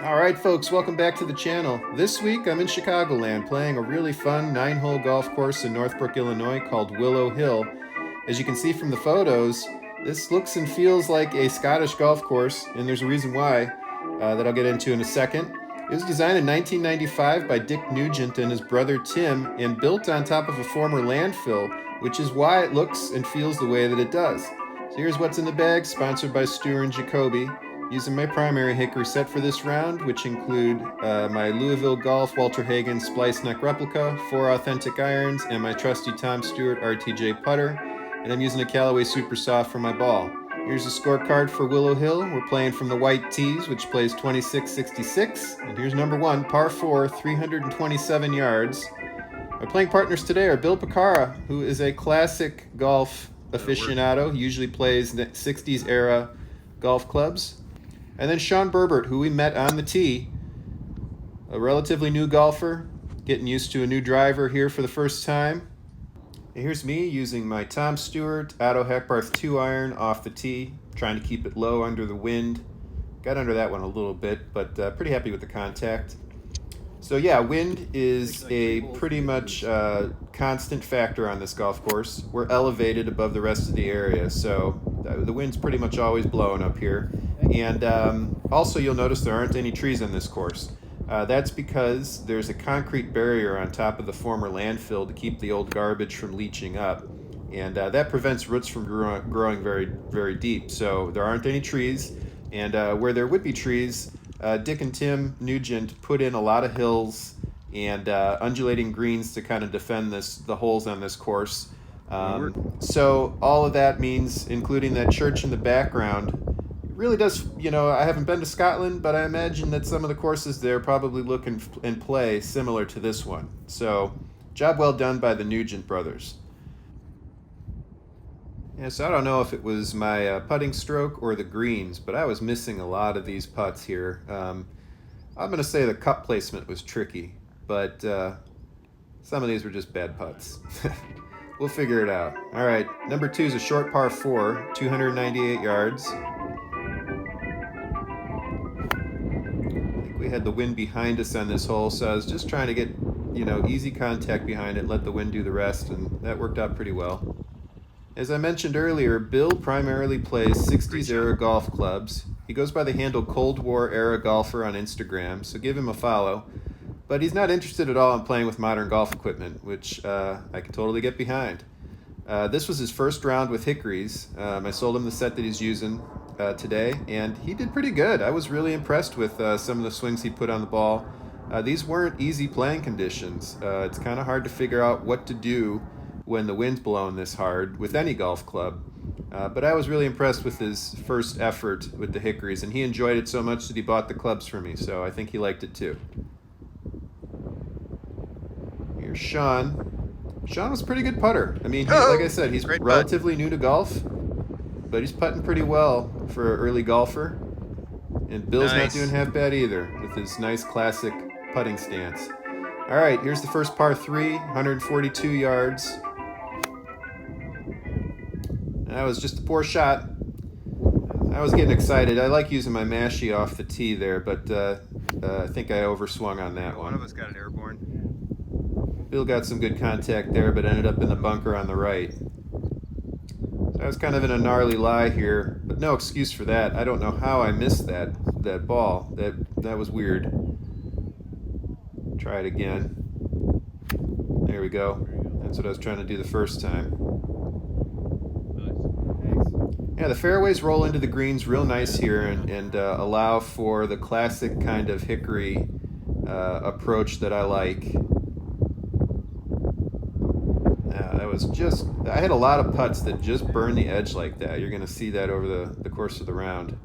Alright folks, welcome back to the channel. This week I'm in Chicagoland playing a really fun 9-hole golf course in Northbrook, Illinois called Willow Hill. As you can see from the photos, this looks and feels like a Scottish golf course, and there's a reason why that I'll get into in a second. It was designed in 1995 by Dick Nugent and his brother Tim and built on top of a former landfill, which is why it looks and feels the way that it does. So here's what's in the bag, sponsored by Stu and Jacoby. Using my primary Hickory set for this round, which include my Louisville Golf Walter Hagen Splice neck replica, 4 authentic irons, and my trusty Tom Stewart RTJ putter. And I'm using a Callaway Super Soft for my ball. Here's a scorecard for Willow Hill. We're playing from the white tees, which plays 26-66. And here's number 1, par 4, 327 yards. My playing partners today are Bill Picara, who is a classic golf aficionado. He usually plays 60s era golf clubs. And then Sean Burbert, who we met on the tee, a relatively new golfer, getting used to a new driver here for the first time. And here's me using my Tom Stewart Otto Hackbarth 2-iron off the tee, trying to keep it low under the wind. Got under that one a little bit, but pretty happy with the contact. So yeah, wind is a pretty much constant factor on this golf course. We're elevated above the rest of the area, so the wind's pretty much always blowing up here. And also you'll notice there aren't any trees on this course. That's because there's a concrete barrier on top of the former landfill to keep the old garbage from leaching up. And that prevents roots from growing very, very deep. So there aren't any trees. And where there would be trees, Dick and Tim Nugent put in a lot of hills and undulating greens to kind of defend the holes on this course. So all of that means, including that church in the background, really does, I haven't been to Scotland, but I imagine that some of the courses there probably look and play similar to this one. So, job well done by the Nugent brothers. Yeah, so I don't know if it was my putting stroke or the greens, but I was missing a lot of these putts here. I'm going to say the cup placement was tricky, but some of these were just bad putts. We'll figure it out. All right, number 2 is a short par 4, 298 yards. We had the wind behind us on this hole, so I was just trying to get, easy contact behind it, let the wind do the rest, and that worked out pretty well. As I mentioned earlier, Bill primarily plays 60s era golf clubs. He goes by the handle Cold War era golfer on Instagram, so give him a follow. But he's not interested at all in playing with modern golf equipment, which I can totally get behind. This was his first round with Hickory's. I sold him the set that he's using today, and he did pretty good. I was really impressed with some of the swings he put on the ball. These weren't easy playing conditions. It's kind of hard to figure out what to do when the wind's blowing this hard with any golf club. But I was really impressed with his first effort with the Hickory's, and he enjoyed it so much that he bought the clubs for me, so I think he liked it too. Here's Sean. Sean was a pretty good putter. I mean, like I said, he's relatively new to golf, but he's putting pretty well for an early golfer. And Bill's not doing half bad either with his nice classic putting stance. All right, here's the first par 3, 142 yards. That was just a poor shot. I was getting excited. I like using my mashie off the tee there, but I think I overswung on that one. One of us got an airborne. Bill got some good contact there, but ended up in the bunker on the right. So I was kind of in a gnarly lie here, but no excuse for that. I don't know how I missed that ball. That was weird. Try it again. There we go. That's what I was trying to do the first time. Yeah, the fairways roll into the greens real nice here and allow for the classic kind of Hickory approach that I like. I had a lot of putts that just burn the edge like that. You're going to see that over the course of the round.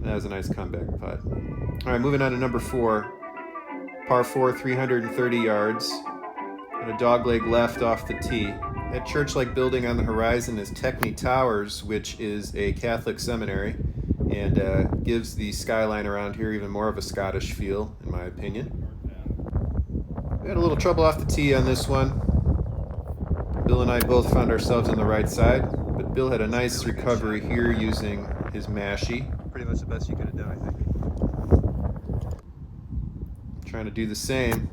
That was a nice comeback putt. All right, moving on to number 4. Par 4, 330 yards. And a dogleg left off the tee. That church-like building on the horizon is Techny Towers, which is a Catholic seminary, and gives the skyline around here even more of a Scottish feel, in my opinion. We had a little trouble off the tee on this one. Bill and I both found ourselves on the right side, but Bill had a nice recovery here using his mashie. Pretty much the best you could have done, I think. Trying to do the same.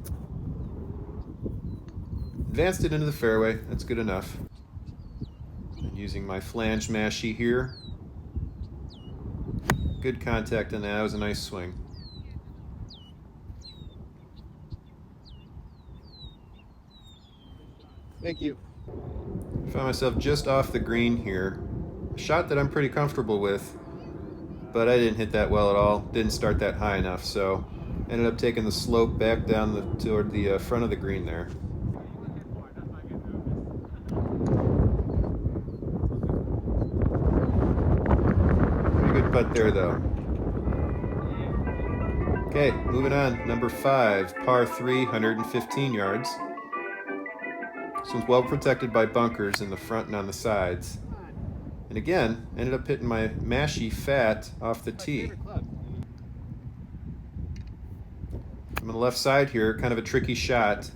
Advanced it into the fairway. That's good enough. And using my flange mashie here. Good contact on that. That was a nice swing. Thank you. Found myself just off the green here. A shot that I'm pretty comfortable with, but I didn't hit that well at all. Didn't start that high enough, so ended up taking the slope back down toward the front of the green there. Pretty good putt there, though. Okay, moving on. Number 5, par 3, 115 yards. This one's well protected by bunkers in the front and on the sides. And again, ended up hitting my mashie fat off the tee. I'm on the left side here, kind of a tricky shot.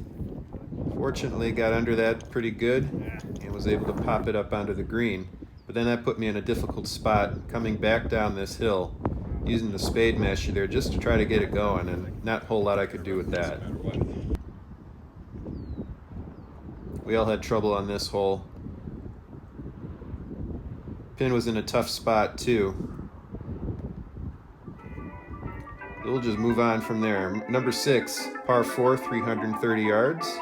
Fortunately, got under that pretty good and was able to pop it up onto the green. But then that put me in a difficult spot coming back down this hill, using the spade mashie there just to try to get it going, and not a whole lot I could do with that. We all had trouble on this hole. Pin was in a tough spot too. We'll just move on from there. Number 6, par 4, 330 yards.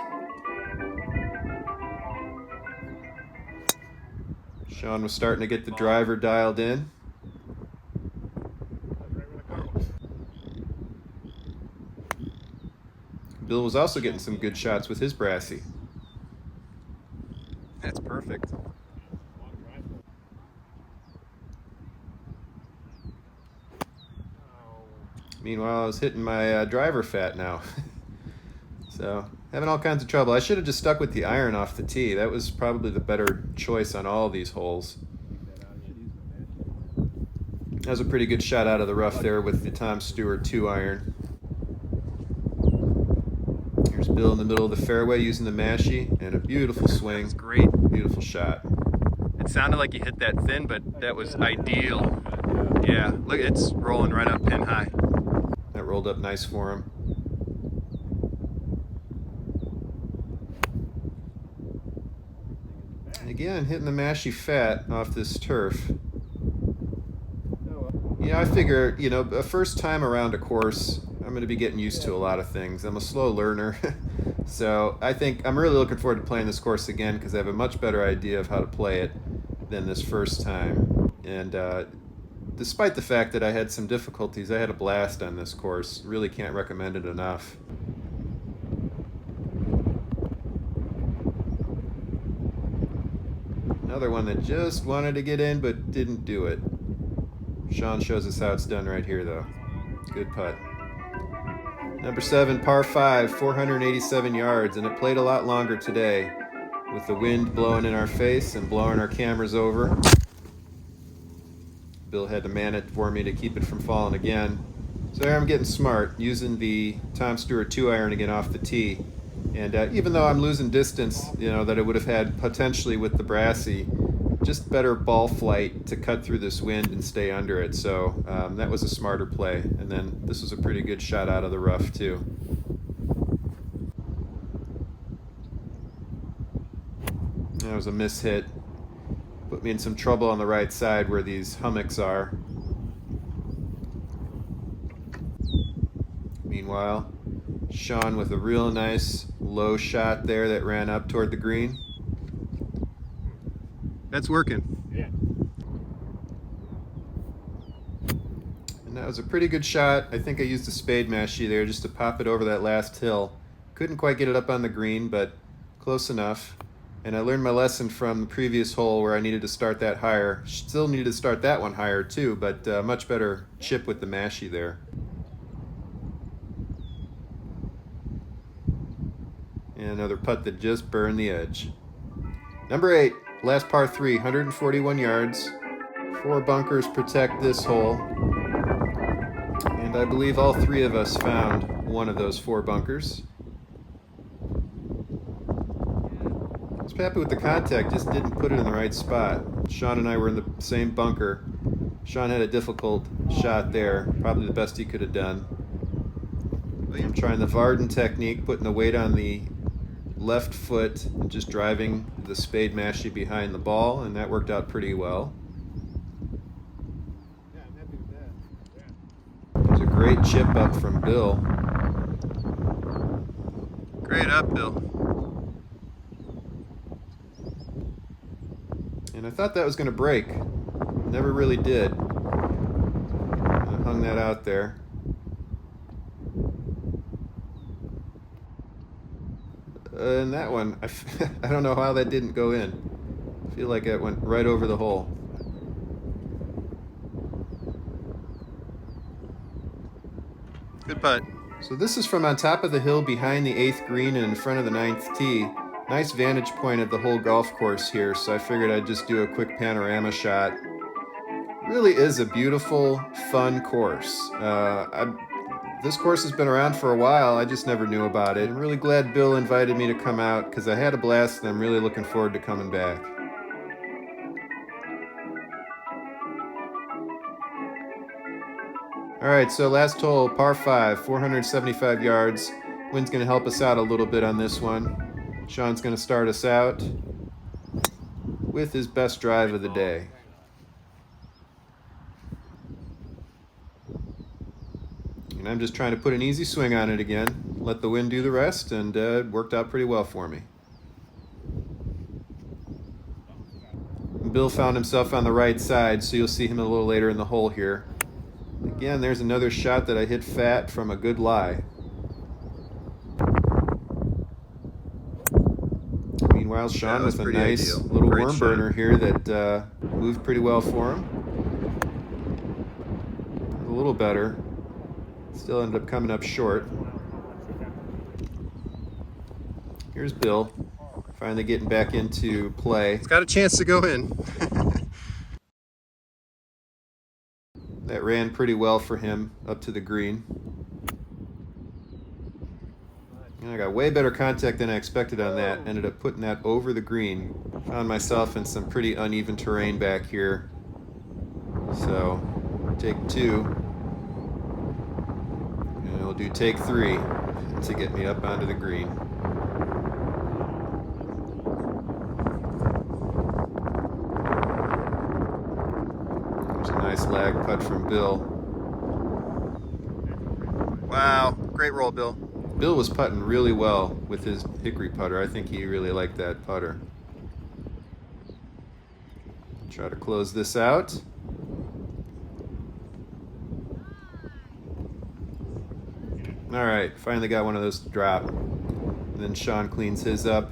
Sean was starting to get the driver dialed in. Bill was also getting some good shots with his Brassie. That's perfect. Meanwhile, I was hitting my driver fat now. So, having all kinds of trouble. I should have just stuck with the iron off the tee. That was probably the better choice on all these holes. That was a pretty good shot out of the rough there with the Tom Stewart 2-iron. Here's Bill in the middle of the fairway using the mashie, and a beautiful swing. That's great. Beautiful shot. It sounded like he hit that thin, but that was ideal. Yeah, look, it's rolling right up pin high. That rolled up nice for him. And again, hitting the mashie fat off this turf. Yeah, I figure, a first time around a course, I'm going to be getting used to a lot of things. I'm a slow learner. So I think I'm really looking forward to playing this course again because I have a much better idea of how to play it than this first time. And despite the fact that I had some difficulties, I had a blast on this course. Really can't recommend it enough. Another one that just wanted to get in but didn't do it. Sean shows us how it's done right here, though. Good putt. Number 7, par 5, 487 yards, and it played a lot longer today with the wind blowing in our face and blowing our cameras over. Bill had to man it for me to keep it from falling again. So there I'm getting smart, using the Tom Stewart 2-iron again off the tee. And even though I'm losing distance, that I would have had potentially with the Brassie, just better ball flight to cut through this wind and stay under it. So that was a smarter play. And then this was a pretty good shot out of the rough too. That was a mishit. Put me in some trouble on the right side where these hummocks are. Meanwhile, Sean with a real nice low shot there that ran up toward the green. That's working. Yeah. And that was a pretty good shot. I think I used a spade mashie there just to pop it over that last hill. Couldn't quite get it up on the green, but close enough. And I learned my lesson from the previous hole where I needed to start that higher. Still needed to start that one higher too, but much better chip with the mashie there. And another putt that just burned the edge. Number 8. Last par 3, 141 yards. 4 bunkers protect this hole. And I believe all 3 of us found one of those 4 bunkers. I was happy with the contact, just didn't put it in the right spot. Sean and I were in the same bunker. Sean had a difficult shot there, probably the best he could have done. I'm trying the Varden technique, putting the weight on the left foot and just driving the spade mashie behind the ball, and that worked out pretty well. There's a great chip up from Bill. Great up, Bill. And I thought that was going to break. Never really did. I hung that out there. And that one, I don't know how that didn't go in. I feel like it went right over the hole. Good putt. So this is from on top of the hill behind the 8th green and in front of the 9th tee. Nice vantage point of the whole golf course here, so I figured I'd just do a quick panorama shot. Really is a beautiful, fun course. This course has been around for a while, I just never knew about it. I'm really glad Bill invited me to come out because I had a blast and I'm really looking forward to coming back. Alright, so last hole, par 5, 475 yards. Wind's going to help us out a little bit on this one. Sean's going to start us out with his best drive of the day. And I'm just trying to put an easy swing on it again, let the wind do the rest, and it worked out pretty well for me. Bill found himself on the right side, so you'll see him a little later in the hole here. Again, there's another shot that I hit fat from a good lie. Meanwhile, Sean with a nice little worm burner here that moved pretty well for him. A little better. Still ended up coming up short. Here's Bill, finally getting back into play. It's got a chance to go in. That ran pretty well for him up to the green. And I got way better contact than I expected on that. Ended up putting that over the green. Found myself in some pretty uneven terrain back here. So, take 2. And we'll do take 3 to get me up onto the green. Nice lag putt from Bill. Wow, great roll, Bill. Bill was putting really well with his Hickory putter. I think he really liked that putter. Try to close this out. All right, finally got one of those to drop. And then Sean cleans his up.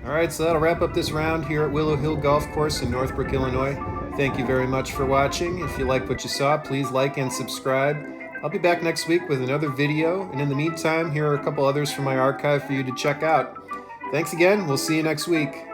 All right, so that'll wrap up this round here at Willow Hill Golf Course in Northbrook, Illinois. Thank you very much for watching. If you liked what you saw, please like and subscribe. I'll be back next week with another video, and in the meantime, here are a couple others from my archive for you to check out. Thanks again. We'll see you next week.